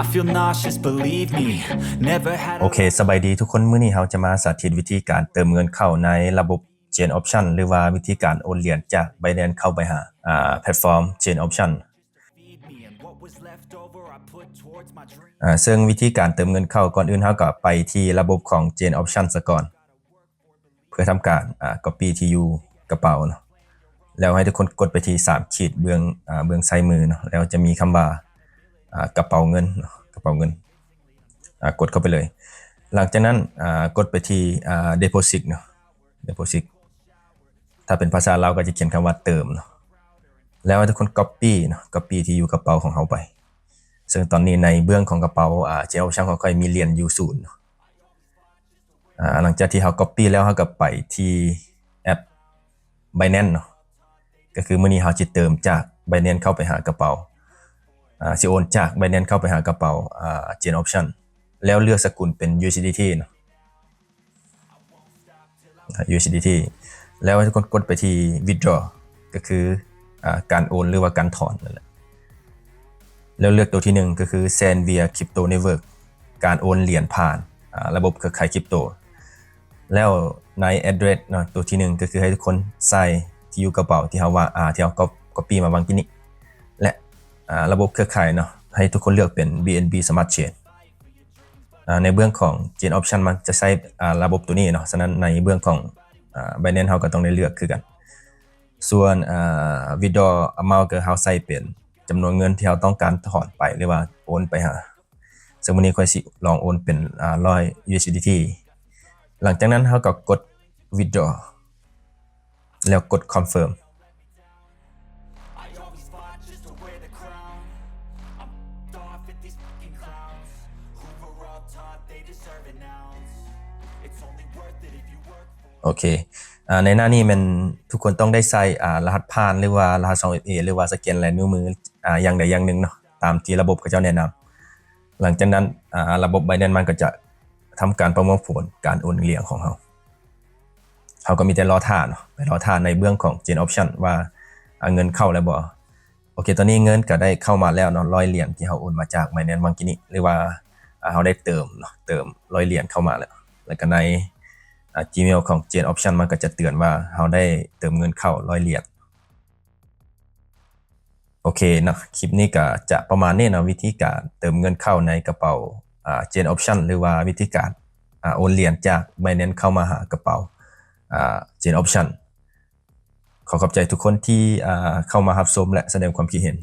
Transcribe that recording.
I feel nauseous, believe me. Never had โอเคสบายดีทุกคนมื้อนี้เราจะมาสาธิตวิธีการเติมเงินเข้าในระบบ Chain Option หรือว่าวิธีการโอนเหรียญจาก Binance เข้าไปหาแพลตฟอร์ม Chain Option ซึ่งวิธีการเติมเงินเข้าก่อนอื่นเราก็ไปที่ระบบของ Chain Option ซะก่อนเพื่อทำการcopy ที่อยู่กระเป๋าเนาะแล้วให้ทุกคนกดไปที่3ขีดเบื้องซ้ายมือเนาะแล้วจะมีคำว่ากระเป๋าเงินเนาะกระเป๋าเงินกดเข้าไปเลยหลังจากนั้นกดไปที่deposit เนาะ deposit ถ้าเป็นภาษาลาวก็จะเขียนคำว่าเติมเนาะแล้วให้ทุกคน copy เนาะ copy ที่อยู่กระเป๋าของเราไปซึ่งตอนนี้ในเบื้องของกระเป๋าChain Option ของค่อยมีเหรียญอยู่0เนาะหลังจากที่เรา copy แล้วเราก็ไปที่แอป Binance เนาะก็คือมื้อนี้เราสิเติมจาก Binance เข้าไปหากระเป๋าสิโอนจาก Binance เข้าไปหากระเป๋าChain Option แล้วเลือกสกุลเป็น USDT เนาะ USDT แล้วให้ทุกคนกดไปที่ withdraw ก็คือการโอนหรือว่าการถอนนั่นแหละแล้วเลือกตัวที่1ก็คือ send via crypto network การโอนเหรียญผ่านระบบเครือข่ายคริปโตแล้วใน address เนาะตัวที่1ก็คือให้ทุกคนใส่ที่อยู่กระเป๋าที่เราว่าที่เรา copy มาบางทีนี้และระบบเครือข่ายเนาะให้ทุกคนเลือกเป็น BNB Smart Chain ในเบื้องของ Chain Option มันจะใช้ระบบตัวนี้เนาะฉะนั้นในเบื้องของBinance เราก็ต้องได้เลือกคือกันส่วน withdraw amount ก็เราใส่เป็นจำนวนเงินที่เราต้องการถอนไปหรือว่าโอนไปหาซึ่งวันนี้ค่อยสิลองโอนเป็น100 USDT หลังจากนั้นเราก็กด withdraw แล้วกด confirmโอเคในหน้านี้มันทุกคนต้องได้ใส่รหัสผ่านหรือว่ารหัส 2FA หรือว่าสแกนลายนิ้วมืออย่างใดอย่างหนึ่งเนาะตามที่ระบบเขาเจ้าแนะนำหลังจากนั้นระบบ Binance มันก็จะทำการประมวลผลการโอนเหรียญของเราก็มีแต่รอท่าเนาะไปรอท่าในเบื้องของ Chain Option ว่าเงินเข้าแล้วบ่โอเคตอนนี้เงินก็ได้เข้ามาแล้วเนาะ100เหรียญที่เราโอนมาจาก Binance เมื่อกี้นี้หรือว่าเราได้เติมเนาะเติม100เหรียญเข้ามาแล้วก็ในGmail ของ Chain Option มันก็จะเตือนว่าเราได้เติมเงินเข้า100เหรียญโอเคนะคลิปนี้ก็จะประมาณนี้นะวิธีการเติมเงินเข้าในกระเป๋าChain Option หรือว่าวิธีการโอนเหรียญจาก Binance เข้ามาหากระเป๋าChain Option ขอบใจทุกคนที่เข้ามารับชมและแสดงความคิดเห็น